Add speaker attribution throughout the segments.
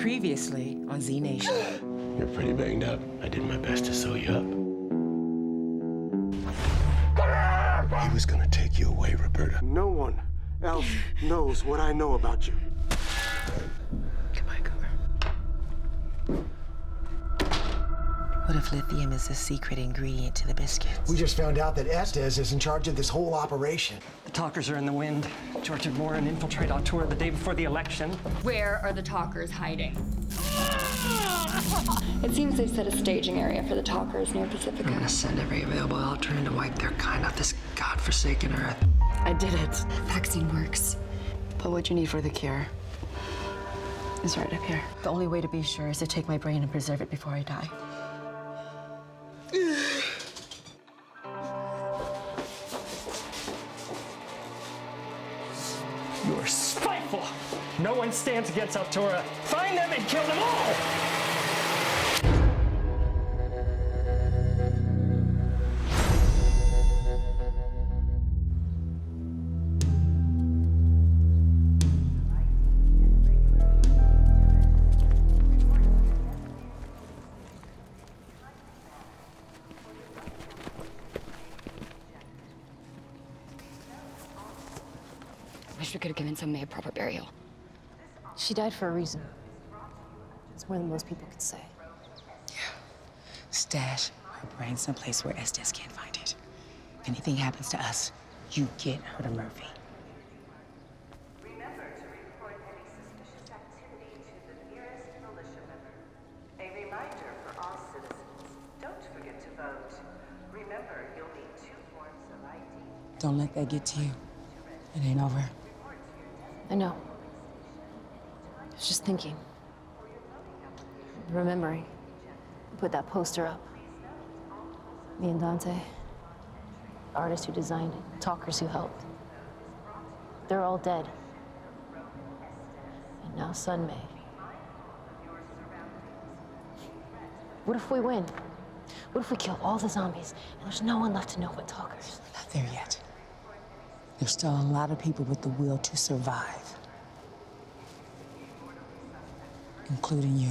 Speaker 1: Previously on Z Nation.
Speaker 2: You're pretty banged up. I did my best to sew you up. He was gonna take you away, Roberta.
Speaker 3: No one else knows what I know about you.
Speaker 1: Goodbye, Cougar. What if lithium is the secret ingredient to the biscuits?
Speaker 4: We just found out that Estes is in charge of this whole operation.
Speaker 5: The talkers are in the wind. George had Warren infiltrate our tour the day before the election.
Speaker 6: Where are the talkers hiding? It seems they've set a staging area for the talkers near Pacifica.
Speaker 1: I'm gonna send every available Ultron to wipe their kind off this godforsaken Earth. I did it.
Speaker 6: Vaccine works.
Speaker 1: But what you need for the cure is right up here.
Speaker 7: The only way to be sure is to take my brain and preserve it before I die.
Speaker 5: You are spiteful. No one stands against Altura. Find them and kill them all!
Speaker 6: Wish we could have given Somebody a proper burial.
Speaker 7: She died for a reason. It's more than most people could say.
Speaker 1: Stash her brain someplace where Estes can't find it. If anything happens to us, you get her to Murphy.
Speaker 8: Remember to report any suspicious activity to the nearest militia member. A reminder for all citizens, don't forget to vote. Remember, you'll need 2 forms of ID.
Speaker 1: Don't let that get to you. It ain't over.
Speaker 7: I know. I was just thinking. Remembering. Put that poster up. Me and Dante. The artist who designed it. Talkers who helped. They're all dead. And now Sunmay. What if we win? What if we kill all the zombies and there's no one left to know what talkers?
Speaker 1: Not there yet. There's still a lot of people with the will to survive. Including you.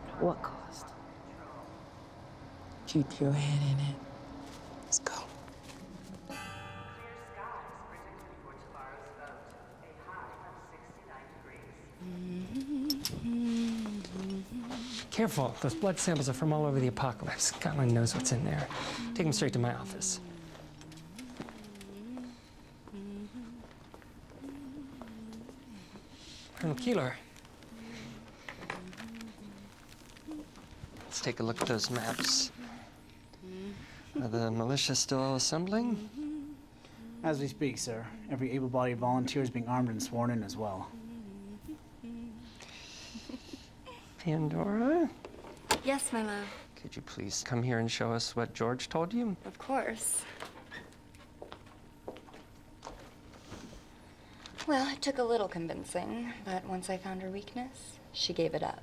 Speaker 7: At what cost?
Speaker 1: Keep your head in it. Let's go.
Speaker 8: Clear skies predicted for tomorrow's vote. A high of 69 degrees.
Speaker 5: Careful, those blood samples are from all over the apocalypse. Scotland knows what's in there. Take them straight to my office. Colonel Keeler. Let's take a look at those maps. Are the militia still assembling?
Speaker 9: As we speak, sir. Every able-bodied volunteer is being armed and sworn in as well.
Speaker 5: Pandora?
Speaker 6: Yes, my love.
Speaker 5: Could you please come here and show us what George told you?
Speaker 6: Of course. Well, it took a little convincing, but once I found her weakness, she gave it up.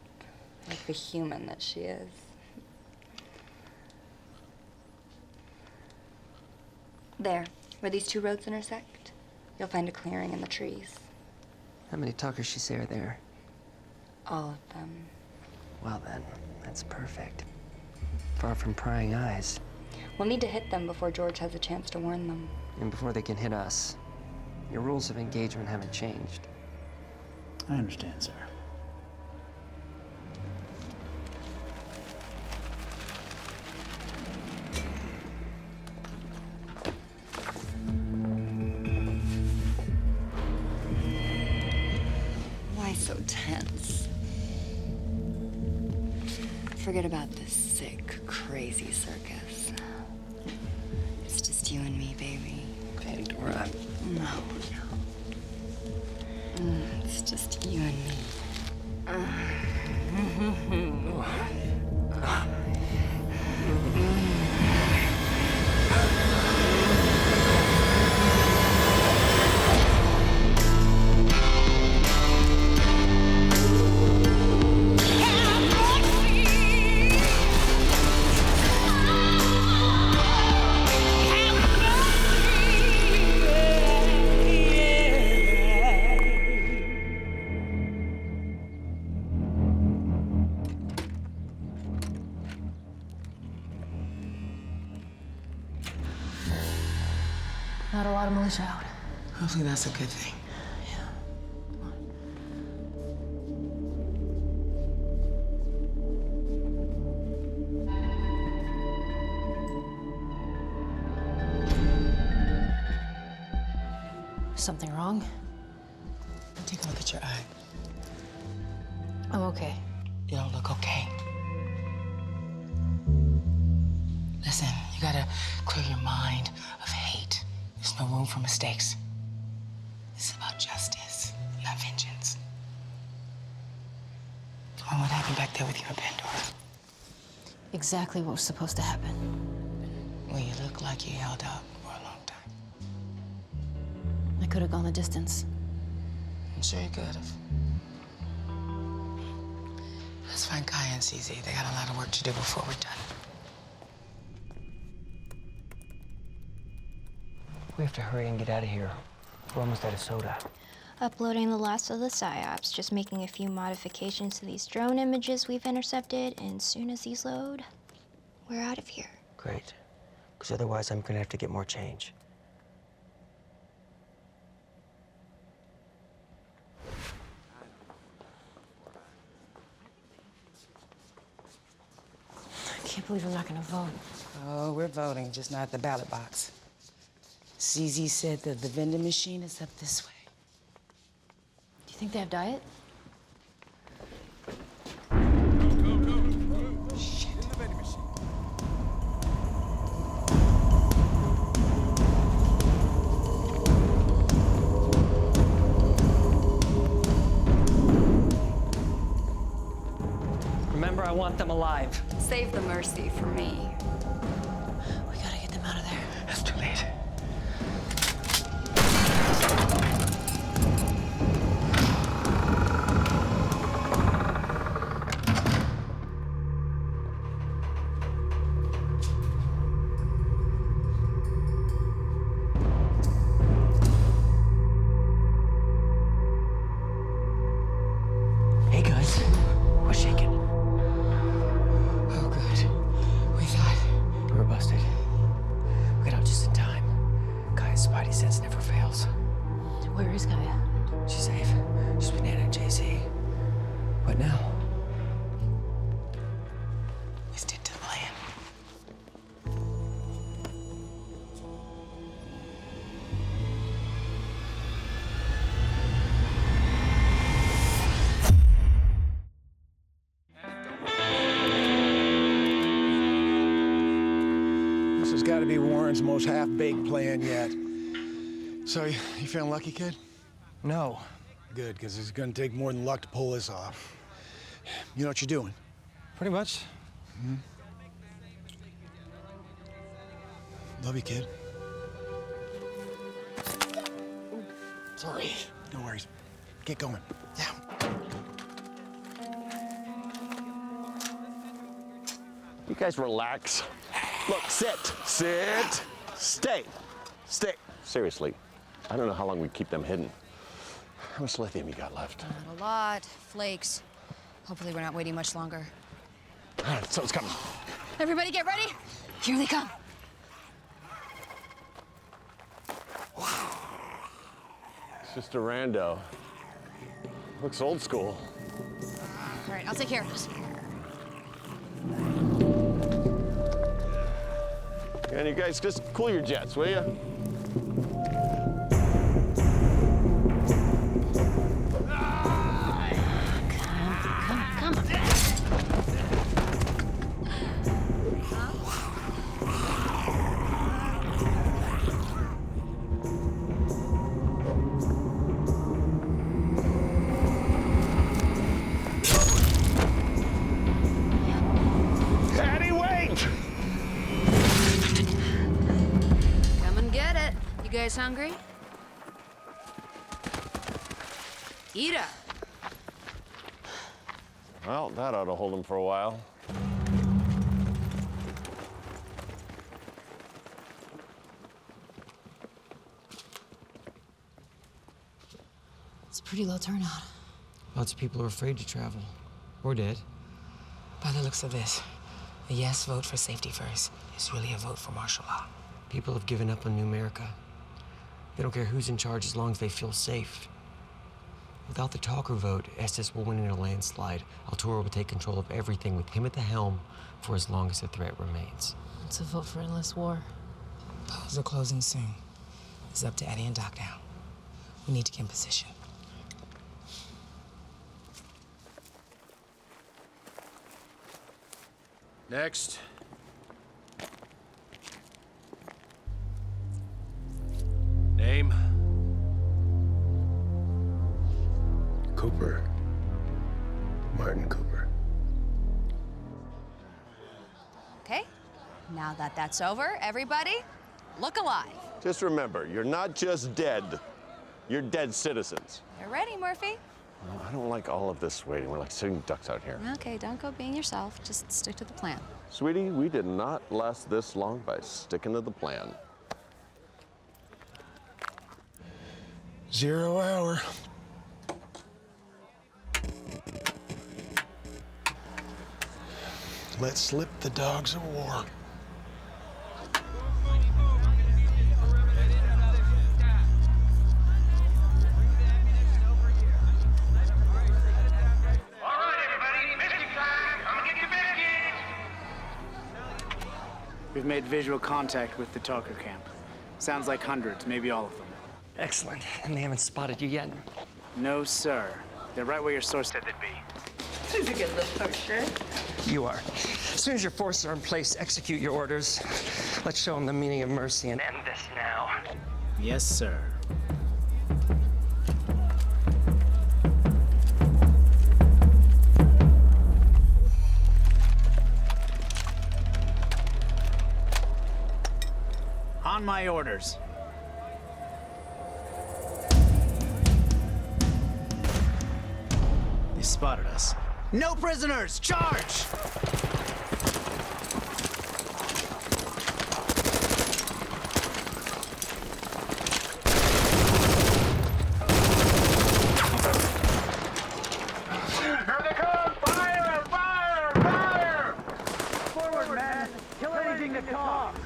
Speaker 6: Like the human that she is. There, where these 2 roads intersect, you'll find a clearing in the trees.
Speaker 5: How many talkers she say are there?
Speaker 6: All of them.
Speaker 5: Well then, that's perfect. Far from prying eyes.
Speaker 6: We'll need to hit them before George has a chance to warn them.
Speaker 5: And before they can hit us. Your rules of engagement haven't changed.
Speaker 9: I understand, sir.
Speaker 6: Why so tense? Forget about this sick, crazy circus. It's just you and me, baby.
Speaker 5: Pandora.
Speaker 6: No. It's just you and me.
Speaker 7: Not a lot of militia out.
Speaker 1: Hopefully that's a good thing.
Speaker 7: Yeah. Come on. Something wrong?
Speaker 1: Take a look at your eye.
Speaker 7: I'm okay.
Speaker 1: You don't look okay. Listen, you gotta clear your mind of hate. There's no room for mistakes. This is about justice, not vengeance. Well, what happened back there with you and Pandora?
Speaker 7: Exactly what was supposed to happen.
Speaker 1: Well, you look like you held out for a long time.
Speaker 7: I could have gone the distance.
Speaker 1: I'm sure you could have. Let's find Kaya and CZ. They got a lot of work to do before we're done.
Speaker 10: We have to hurry and get out of here. We're almost out of soda.
Speaker 11: Uploading the last of the psyops, just making a few modifications to these drone images we've intercepted, and as soon as these load, we're out of here.
Speaker 10: Great. Because otherwise I'm gonna have to get more change.
Speaker 7: I can't believe I'm not gonna vote.
Speaker 1: Oh, we're voting, just not at the ballot box. CZ said that the vending machine is up this way.
Speaker 7: Do you think they have diet?
Speaker 1: Shit.
Speaker 5: Remember, I want them alive.
Speaker 6: Save the mercy for me.
Speaker 7: We gotta get them out of there.
Speaker 1: It's too late.
Speaker 10: Hey guys, what's shaking?
Speaker 1: Oh, good. We thought
Speaker 10: We were busted. We got out just in time. Kaya's spidey sense never fails.
Speaker 7: Where is Kaya?
Speaker 10: She's safe. She's with Nana and JC. What now?
Speaker 1: we stick to the plan.
Speaker 4: This has got to be Warren's most half-baked plan yet. So, you feeling lucky, kid?
Speaker 10: No.
Speaker 4: Good, because it's going to take more than luck to pull this off. You know what you're doing?
Speaker 10: Pretty much.
Speaker 4: Love you, kid. Sorry. No worries. Get going. Yeah.
Speaker 2: You guys relax. Look, sit. Sit. Stay. Stay. Seriously, I don't know how long we keep them hidden. How much lithium you got left?
Speaker 12: Not a lot. Flakes. Hopefully we're not waiting much longer.
Speaker 2: So it's coming.
Speaker 12: Everybody get ready. Here they come.
Speaker 2: Sister Rando. Looks old school.
Speaker 12: All right, I'll take care of this.
Speaker 2: And you guys just cool your jets, will you?
Speaker 7: Come on.
Speaker 2: Patty, wait!
Speaker 12: Come and get it. You guys hungry? Eat up.
Speaker 2: Well, that ought to hold them for a while.
Speaker 7: It's a pretty low turnout.
Speaker 10: Lots of people are afraid to travel. Or dead.
Speaker 1: By the looks of this, a yes vote for safety first is really a vote for martial law.
Speaker 10: People have given up on New America. They don't care who's in charge as long as they feel safe. Without the talker vote, Estes will win in a landslide. Altura will take control of everything with him at the helm for as long as the threat remains.
Speaker 7: It's a vote for endless war.
Speaker 1: Polls are closing soon. It's up to Eddie and Doc now. We need to get in position.
Speaker 13: Next. Name?
Speaker 4: Cooper. Martin Cooper.
Speaker 12: Okay, now that that's over, everybody, look alive.
Speaker 2: Just remember, you're not just dead. You're dead citizens.
Speaker 12: You're ready, Murphy.
Speaker 2: Well, I don't like all of this waiting. We're like sitting ducks out here.
Speaker 12: Okay, don't go being yourself. Just stick to the plan.
Speaker 2: Sweetie, we did not last this long by sticking to the plan.
Speaker 4: 0 hour. Let's slip the dogs of war.
Speaker 9: We've made visual contact with the talker camp. Sounds like hundreds, maybe all of them.
Speaker 10: Excellent. And they haven't spotted you yet.
Speaker 9: No, sir. They're right where your source said they'd be.
Speaker 1: Did you get the poster?
Speaker 10: You are. As soon as your forces are in place, execute your orders. Let's show them the meaning of mercy and end this now.
Speaker 9: Yes, sir. On my orders. They spotted us. No prisoners! Charge!
Speaker 14: Here they come! Fire! Fire! Fire! Forward, man! Kill anything that talks!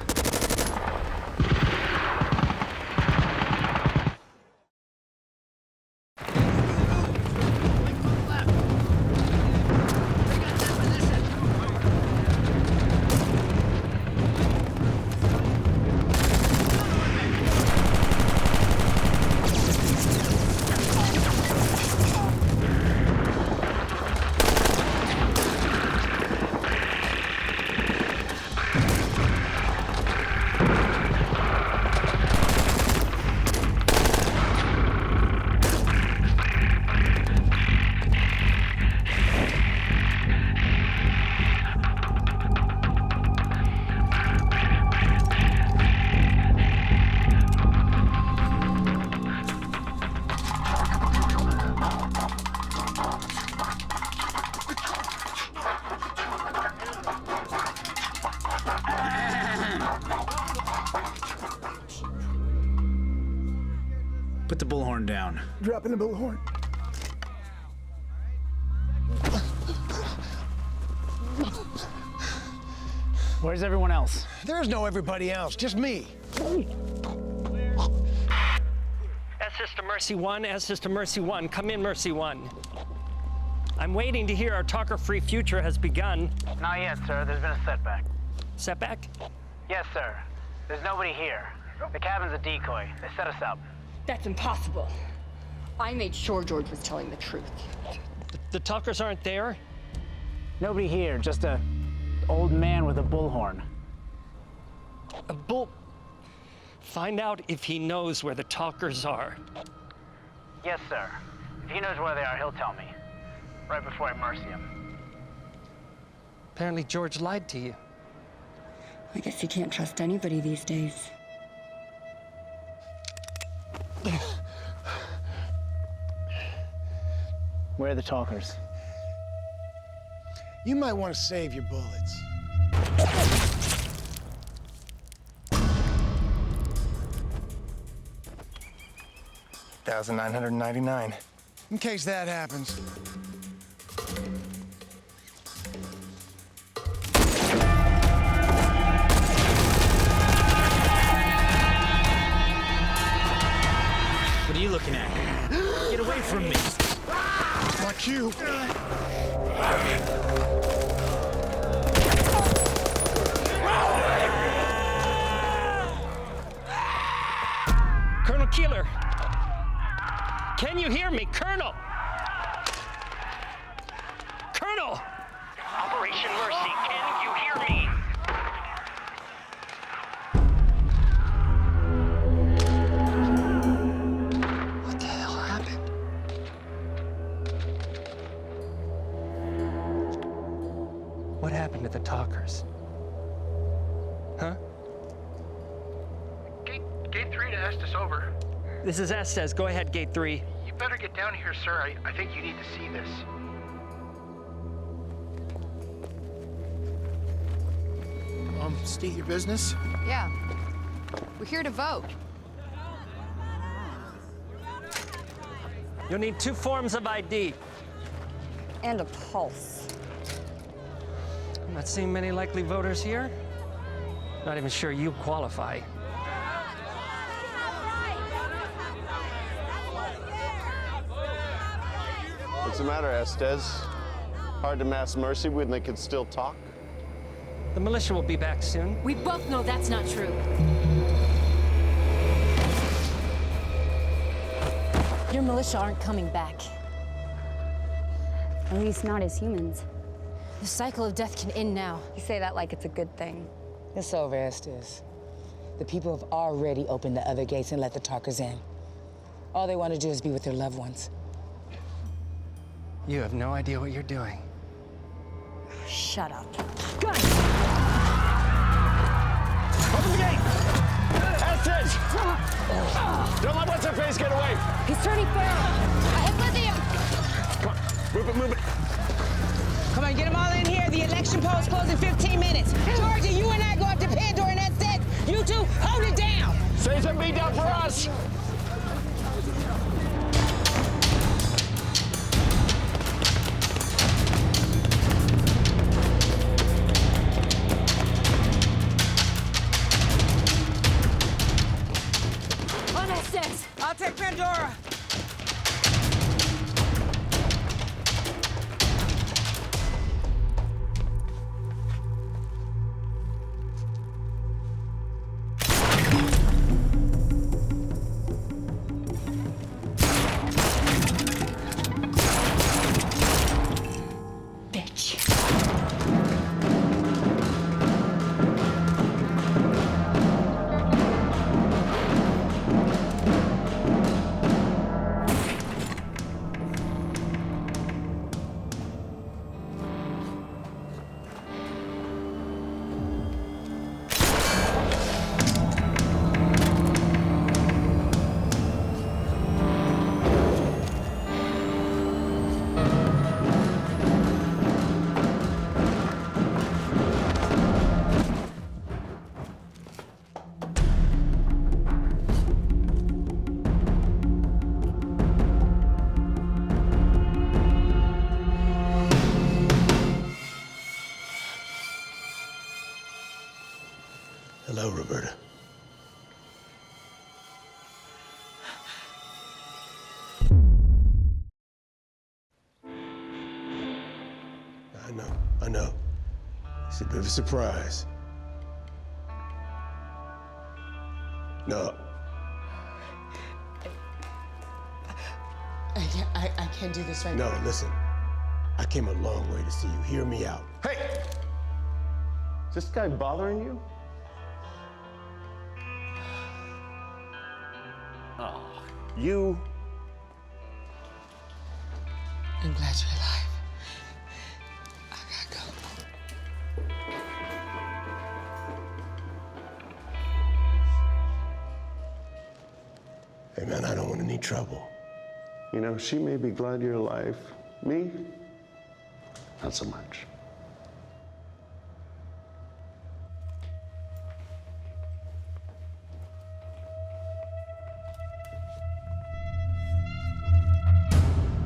Speaker 9: Put the bullhorn down.
Speaker 4: Dropping the bullhorn.
Speaker 9: Where's everyone else?
Speaker 4: There's no everybody else, just me.
Speaker 10: Estes to Mercy 1, Estes to Mercy 1. Come in, Mercy 1. I'm waiting to hear our talker-free future has begun.
Speaker 15: Not yet, sir. There's been a setback.
Speaker 10: Setback?
Speaker 15: Yes, sir. There's nobody here. The cabin's a decoy. They set us up.
Speaker 6: That's impossible. I made sure George was telling the truth.
Speaker 10: The talkers aren't there?
Speaker 9: Nobody here, just a old man with a bullhorn.
Speaker 10: A bull... Find out if he knows where the talkers are.
Speaker 15: Yes, sir. If he knows where they are, he'll tell me. Right before I mercy him.
Speaker 10: Apparently George lied to you.
Speaker 6: I guess you can't trust anybody these days.
Speaker 9: Where are the talkers?
Speaker 4: You might want to save your bullets. $1,999. In case that happens.
Speaker 16: are you looking at? Get away from me!
Speaker 4: Fuck you!
Speaker 10: Colonel Keeler! Can you hear me, Colonel? Colonel!
Speaker 15: Operation Mercy, can you hear me?
Speaker 5: What the hell happened? What happened to the talkers? Huh?
Speaker 17: Gate 3 to Estes, over.
Speaker 10: This is Estes. Go ahead, Gate 3.
Speaker 17: You better get down here, sir. I think you need to see this.
Speaker 4: State your business.
Speaker 12: Yeah. We're here to vote.
Speaker 10: You'll need 2 forms of ID.
Speaker 6: And a pulse.
Speaker 10: I'm not seeing many likely voters here. Not even sure you qualify.
Speaker 2: What's the matter, Estes? Hard to mass mercy when they can still talk?
Speaker 10: The militia will be back soon.
Speaker 7: We both know that's not true. Your militia aren't coming back.
Speaker 6: At least not as humans.
Speaker 7: The cycle of death can end now.
Speaker 6: You say that like it's a good thing.
Speaker 1: It's over, Estes. The people have already opened the other gates and let the talkers in. All they want to do is be with their loved ones.
Speaker 5: You have no idea what you're doing.
Speaker 6: Shut up.
Speaker 2: Open the gate! Estes! Don't let what's-her-face get away!
Speaker 7: He's turning feral. I have lithium.
Speaker 2: Come on, move it, move it.
Speaker 1: Come on, get them all in here. The election polls close in 15 minutes. Georgia, you and I go up to Pandora and Estes. You two, hold it down.
Speaker 2: Save some beat down for us!
Speaker 7: On Estes.
Speaker 1: I'll take Pandora.
Speaker 4: Hello, Roberta. I know. It's a bit of a surprise. No.
Speaker 1: I can't do this right now.
Speaker 4: No, listen. I came a long way to see you. Hear me out.
Speaker 2: Hey! Is this guy bothering you? Oh, you.
Speaker 1: I'm glad you're alive. I gotta go.
Speaker 4: Hey, man, I don't want any trouble.
Speaker 2: You know, she may be glad you're alive. Me? Not so much.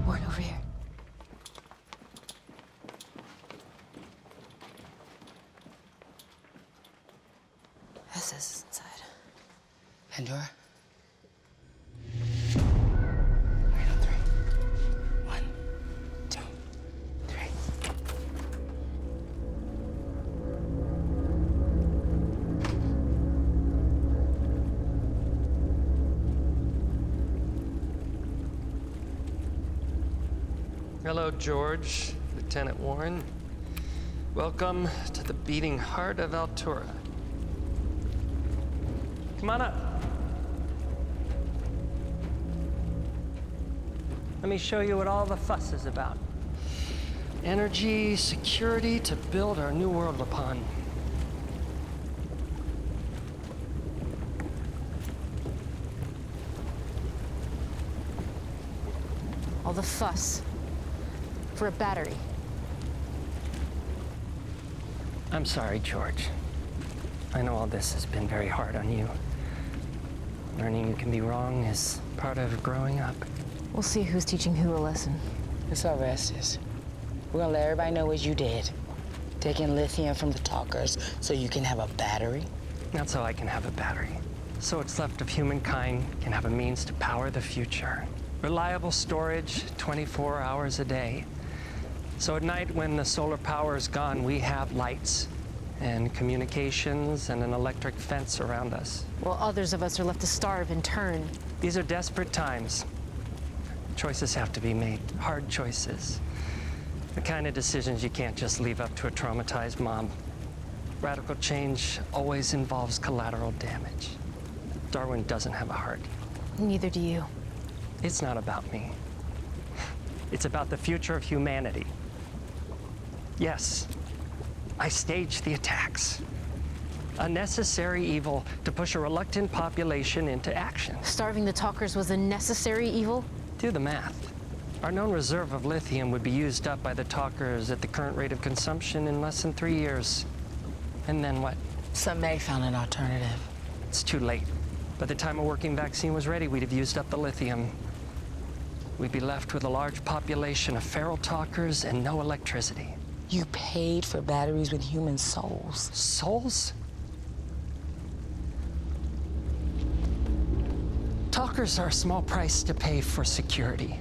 Speaker 7: Ward over here. Estes is inside.
Speaker 1: Pandora?
Speaker 5: Hello, George, Lieutenant Warren. Welcome to the beating heart of Altura. Come on up. Let me show you what all the fuss is about. Energy, security to build our new world upon.
Speaker 7: All the fuss for a battery.
Speaker 5: I'm sorry, George. I know all this has been very hard on you. Learning you can be wrong is part of growing up.
Speaker 7: We'll see who's teaching who a lesson.
Speaker 1: It's all Estes. We're gonna let everybody know what you did. Taking lithium from the talkers so you can have a battery.
Speaker 5: Not so I can have a battery. So what's left of humankind can have a means to power the future. Reliable storage, 24 hours a day. So at night when the solar power is gone, we have lights and communications and an electric fence around us.
Speaker 7: While others of us are left to starve in turn.
Speaker 5: These are desperate times. Choices have to be made, hard choices. The kind of decisions you can't just leave up to a traumatized mom. Radical change always involves collateral damage. Darwin doesn't have a heart.
Speaker 7: Neither do you.
Speaker 5: It's not about me. It's about the future of humanity. Yes, I staged the attacks. A necessary evil to push a reluctant population into action.
Speaker 7: Starving the talkers was a necessary evil?
Speaker 5: Do the math. Our known reserve of lithium would be used up by the talkers at the current rate of consumption in less than 3 years. And then what?
Speaker 1: Somebody found an alternative.
Speaker 5: It's too late. By the time a working vaccine was ready, we'd have used up the lithium. We'd be left with a large population of feral talkers and no electricity.
Speaker 1: You paid for batteries with human souls.
Speaker 5: Souls? Talkers are a small price to pay for security.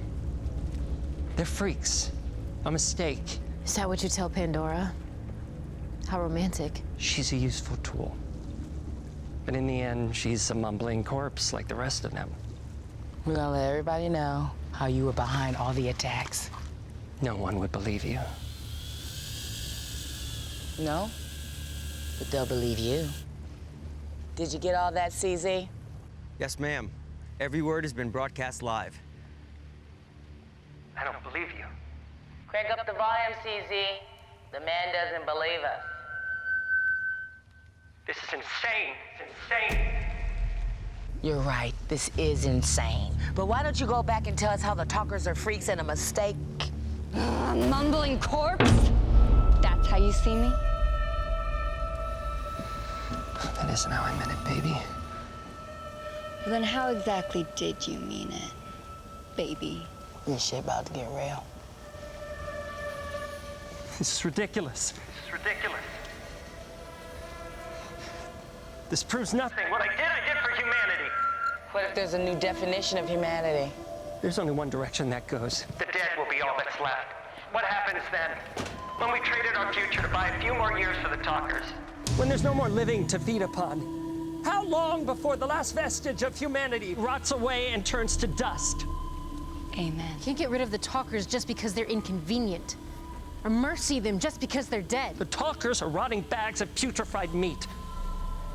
Speaker 5: They're freaks. A mistake.
Speaker 7: Is that what you tell Pandora? How romantic.
Speaker 5: She's a useful tool. But in the end, she's a mumbling corpse like the rest of them.
Speaker 1: We're gonna let everybody know how you were behind all the attacks.
Speaker 5: No one would believe you.
Speaker 1: No? But they'll believe you. Did you get all that, CZ?
Speaker 10: Yes, ma'am. Every word has been broadcast live.
Speaker 5: I don't believe you.
Speaker 1: Crank up the volume, CZ. The man doesn't believe us.
Speaker 5: This is insane. It's insane.
Speaker 1: You're right. This is insane. But why don't you go back and tell us how the talkers are freaks and a mistake?
Speaker 6: Mumbling corpse? That's how you see me?
Speaker 5: That isn't how I meant it, baby.
Speaker 6: Well, then how exactly did you mean it, baby?
Speaker 1: This shit about to get real.
Speaker 5: This is ridiculous.
Speaker 15: This is ridiculous.
Speaker 5: This proves nothing.
Speaker 15: What I did for humanity.
Speaker 1: What if there's a new definition of humanity?
Speaker 5: There's only one direction that goes.
Speaker 15: The dead will be all that's left. What happens then? When we traded our future to buy a few more years for the talkers.
Speaker 5: When there's no more living to feed upon. How long before the last vestige of humanity rots away and turns to dust?
Speaker 6: Amen.
Speaker 7: Can't get rid of the talkers just because they're inconvenient. Or mercy them just because they're dead.
Speaker 5: The talkers are rotting bags of putrefied meat.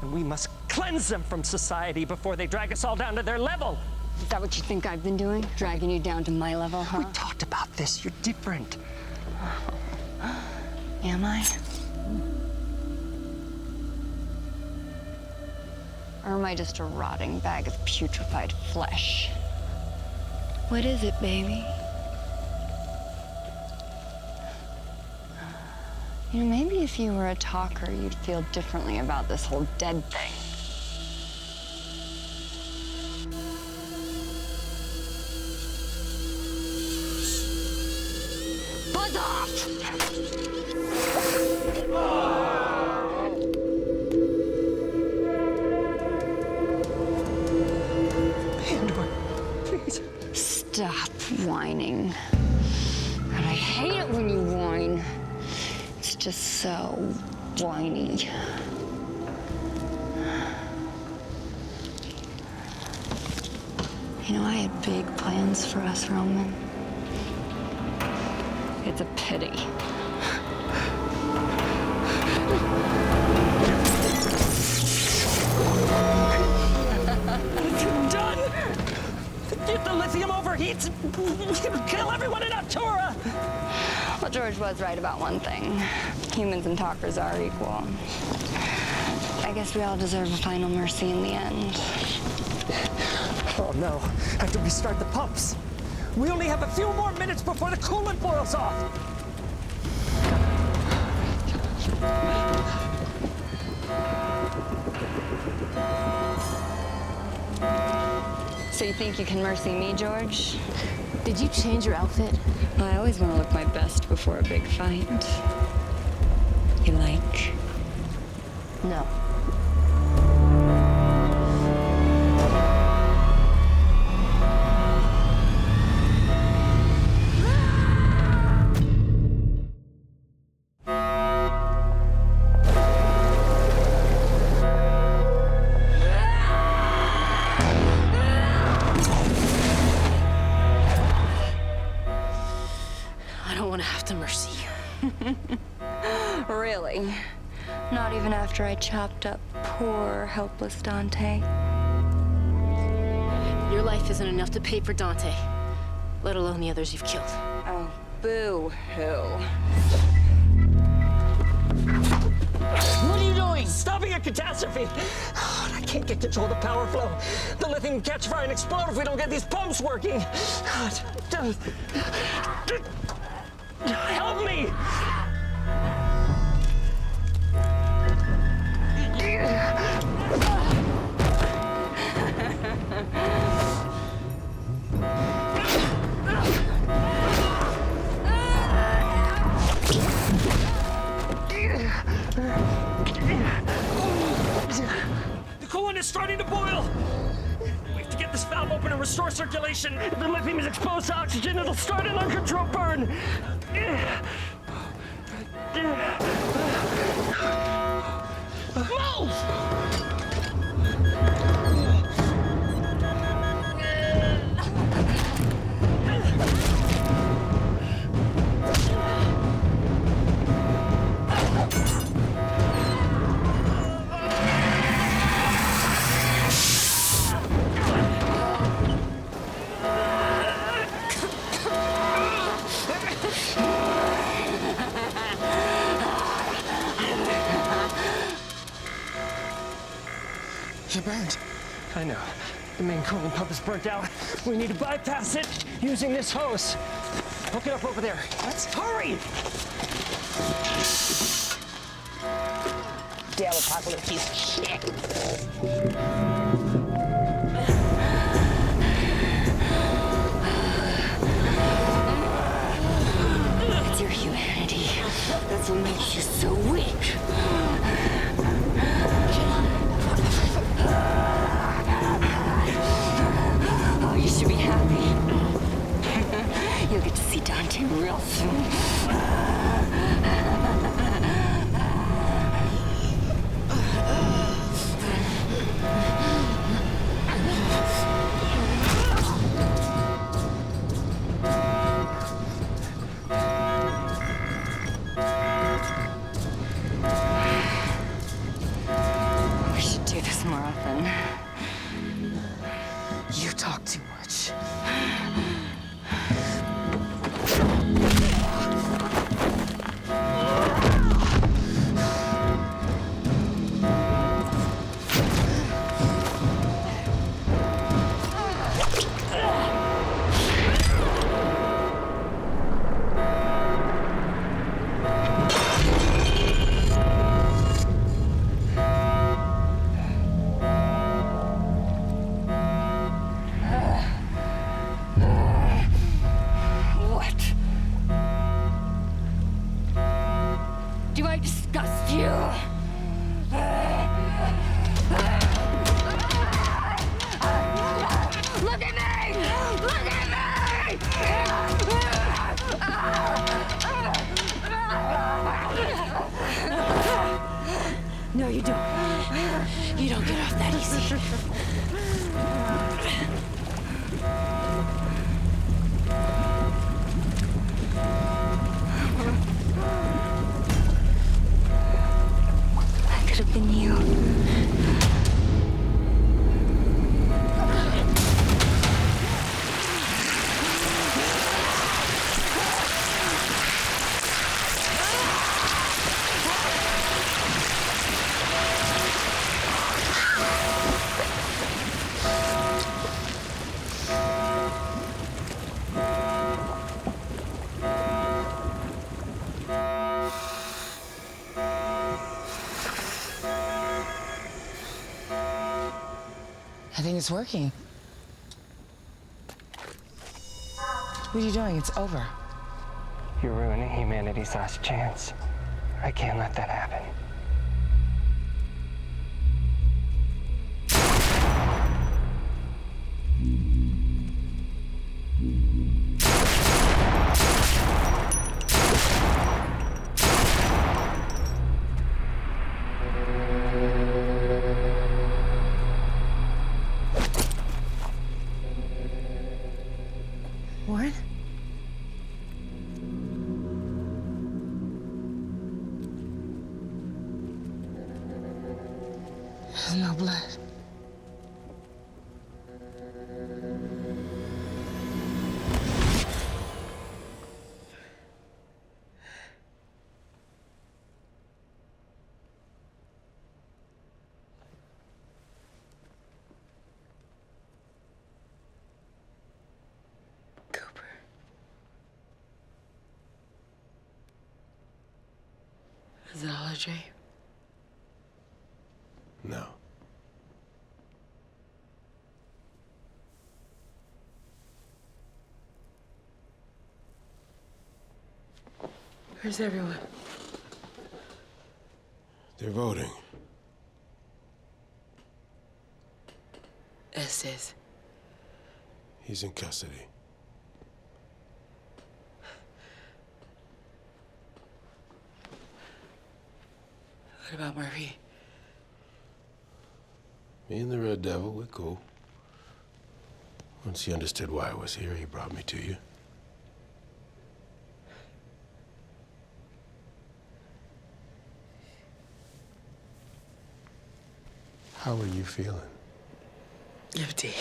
Speaker 5: And we must cleanse them from society before they drag us all down to their level.
Speaker 6: Is that what you think I've been doing? Dragging you down to my level, huh?
Speaker 5: We talked about this. You're different.
Speaker 6: Am I? Or am I just a rotting bag of putrefied flesh? What is it, baby? You know, maybe if you were a talker, you'd feel differently about this whole dead thing. Buzz off!
Speaker 5: Pandora, please.
Speaker 6: Stop whining. God, I hate it when you whine. It's just so whiny. You know, I had big plans for us, Roman. It's a pity.
Speaker 5: Done! If the lithium overheats, it'll kill everyone in Artura!
Speaker 6: Well, George was right about one thing. Humans and talkers are equal. I guess we all deserve a final mercy in the end.
Speaker 5: Oh no, I have to restart the pumps. We only have a few more minutes before the coolant boils off.
Speaker 6: So you think you can mercy me, George?
Speaker 7: Did you change your outfit?
Speaker 6: I always want to look my best before a big fight. You like?
Speaker 7: No. I don't want to have to mercy you.
Speaker 6: Really? Not even after I chopped up poor, helpless Dante?
Speaker 7: Your life isn't enough to pay for Dante, let alone the others you've killed.
Speaker 6: Oh, boo-hoo.
Speaker 5: What are you doing? Stopping a catastrophe! Oh, I can't get control of the power flow. The lithium will catch fire and explode if we don't get these pumps working. Help me! The coolant is starting to boil! We have to get this valve open and restore circulation. If the lithium is exposed to oxygen, it'll start an uncontrolled burn. Move!
Speaker 7: You're burned.
Speaker 5: I know. The main coolant pump is burnt out. We need to bypass it using this hose. Hook it up over there. Let's hurry!
Speaker 1: Damn apocalypse piece of shit.
Speaker 6: It's your humanity. That's what makes you so weak. Oh, you should be happy. You'll get to see Dante real soon. We should do this more often.
Speaker 1: You talk too much.
Speaker 6: What? Do I disgust you? Look at me! Look at me! No, you don't. You don't get off that easy.
Speaker 1: think it's working. What are you doing? It's over.
Speaker 5: You're ruining humanity's last chance. I can't let that happen.
Speaker 1: Warren? There's no blood. Is it all a dream?
Speaker 4: No.
Speaker 1: Where's everyone?
Speaker 4: They're voting.
Speaker 1: Estes.
Speaker 4: He's in custody.
Speaker 1: What about Murphy?
Speaker 4: Me and the Red Devil, we're cool. Once he understood why I was here, he brought me to you. How are you feeling?
Speaker 1: Empty.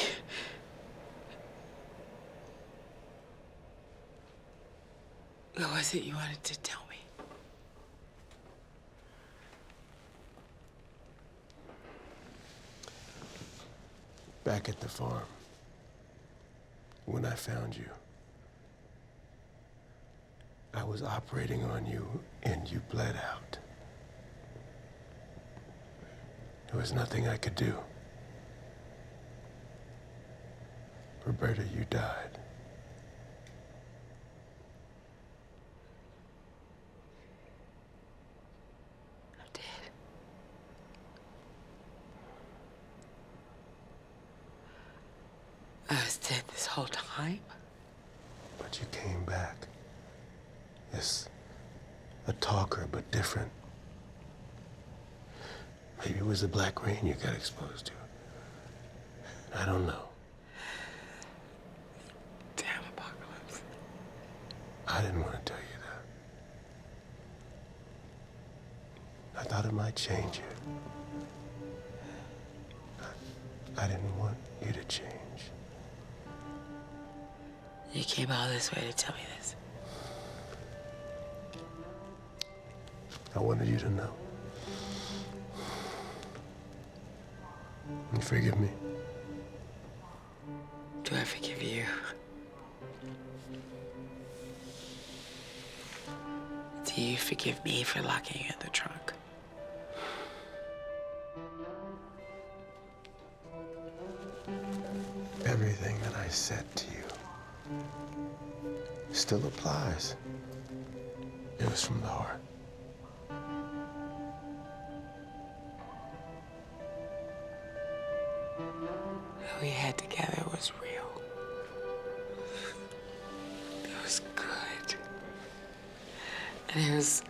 Speaker 1: What was it you wanted to tell me?
Speaker 4: Back at the farm, when I found you, I was operating on you and you bled out. There was nothing I could do. Roberta, you died.
Speaker 1: I'm dead. I was dead this whole time?
Speaker 4: But you came back. Yes, a talker, but different. Maybe it was the black rain you got exposed to. I don't know.
Speaker 1: Damn apocalypse.
Speaker 4: I didn't want to tell you that. I thought it might change you. I didn't want you to change.
Speaker 1: You came all this way to tell me this.
Speaker 4: I wanted you to know. You forgive me?
Speaker 1: Do I forgive you? Do you forgive me for locking you in the trunk?
Speaker 4: Everything that I said to you still applies. It was from the heart.
Speaker 1: What we had together was real. It was good. And it was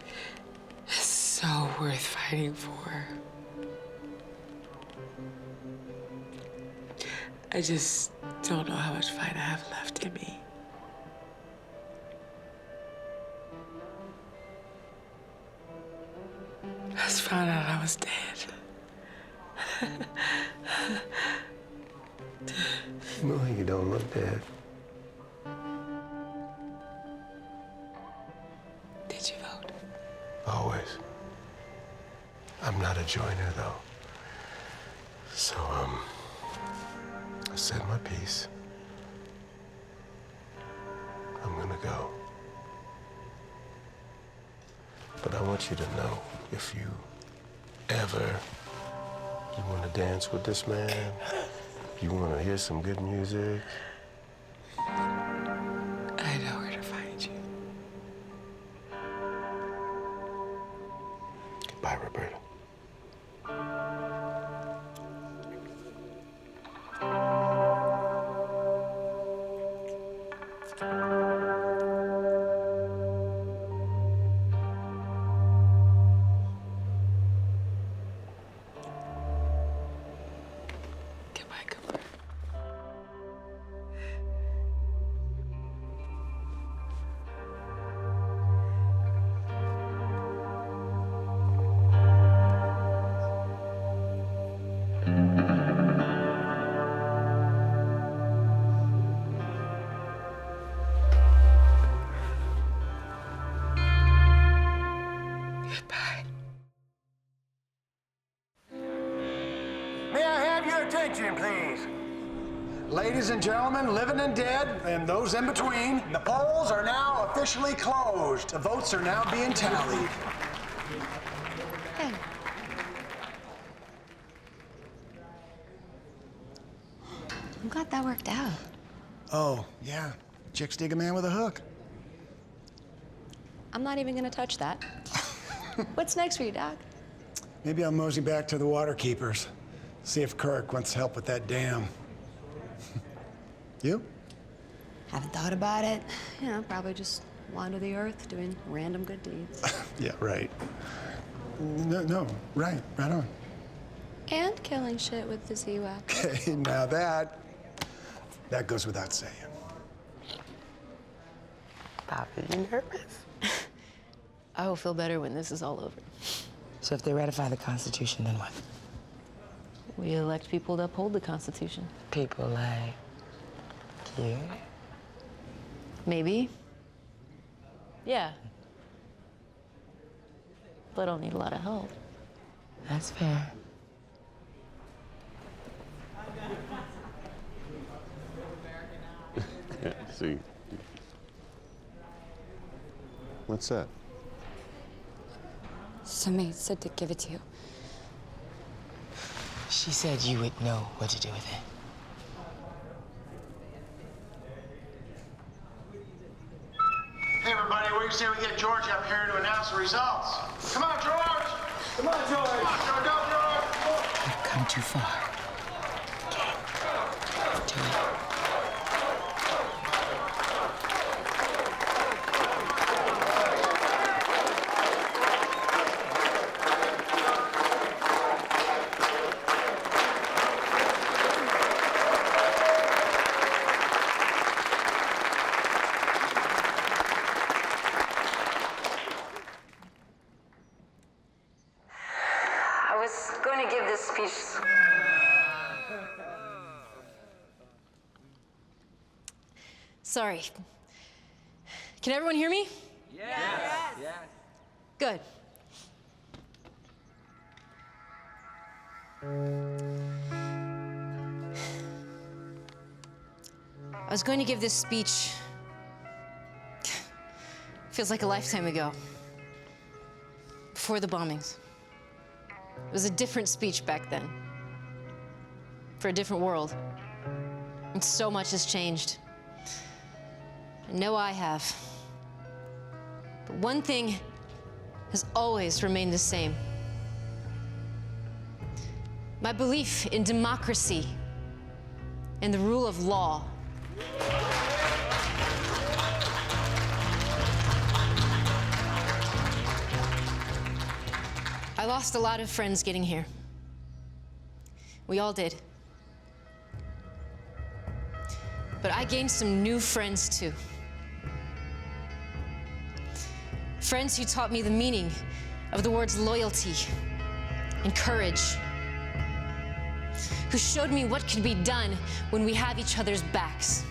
Speaker 1: so worth fighting for. I just don't know how much fight I have left in me. I just found out I was dead.
Speaker 4: No, you don't look dead.
Speaker 1: Did you vote?
Speaker 4: Always. I'm not a joiner, though. So, I said my piece. I'm gonna go. But I want you to know, if you ever want to dance with this man, You want to hear some good music?
Speaker 1: I know where to find you.
Speaker 4: Goodbye, Roberta.
Speaker 14: May I have your attention, please? Ladies and gentlemen, living and dead, and those in between, the polls are now officially closed. The votes are now being tallied.
Speaker 6: Hey. I'm glad that worked out.
Speaker 14: Oh, yeah. Chicks dig a man with a hook.
Speaker 12: I'm not even gonna touch that. What's next for you, Doc?
Speaker 14: Maybe I'll mosey back to the Waterkeepers. See if Kirk wants help with that dam. You?
Speaker 12: Haven't thought about it. You know, probably just wander the earth doing random good deeds.
Speaker 14: Yeah, right. No, right on.
Speaker 12: And killing shit with the Z-Wap.
Speaker 14: Okay, now that goes without saying.
Speaker 1: Poppy, you nervous?
Speaker 7: I will feel better when this is all over.
Speaker 1: So if they ratify the Constitution, then what?
Speaker 7: We elect people to uphold the Constitution.
Speaker 1: People like you?
Speaker 7: Maybe. Yeah. But I'll need a lot of help.
Speaker 1: That's fair.
Speaker 2: Yeah, see. What's that?
Speaker 6: Somebody said to give it to you.
Speaker 1: She said you would know what to do with it.
Speaker 14: Hey, everybody, what do you say we get George up here to announce the results? Come on, George! Come on, George! Come on, George, go, George!
Speaker 1: You've come too far. Okay. Do it.
Speaker 6: I was going to give this speech.
Speaker 7: Sorry. Can everyone hear me?
Speaker 16: Yes.
Speaker 7: Good. I was going to give this speech. Feels like a lifetime ago. Before the bombings. It was a different speech back then. For a different world. And so much has changed. I know I have. But one thing has always remained the same. My belief in democracy and the rule of law. I lost a lot of friends getting here. We all did. But I gained some new friends too. Friends who taught me the meaning of the words loyalty and courage. Who showed me what could be done when we have each other's backs.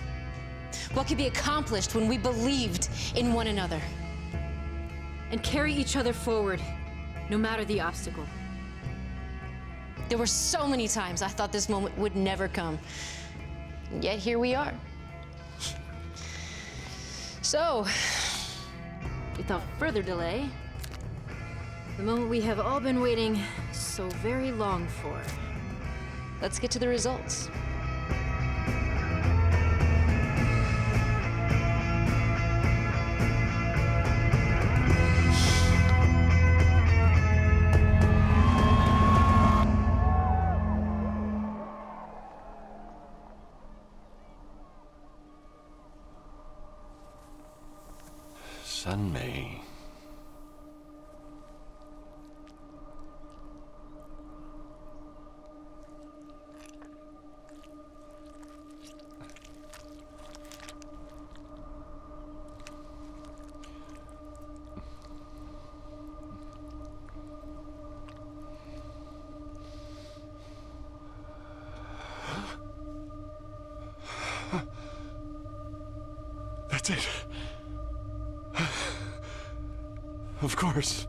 Speaker 7: What could be accomplished when we believed in one another. And carry each other forward, no matter the obstacle. There were so many times I thought this moment would never come. And yet here we are. So, without further delay, the moment we have all been waiting so very long for. Let's get to the results.
Speaker 2: son may.
Speaker 18: That's it. Of course.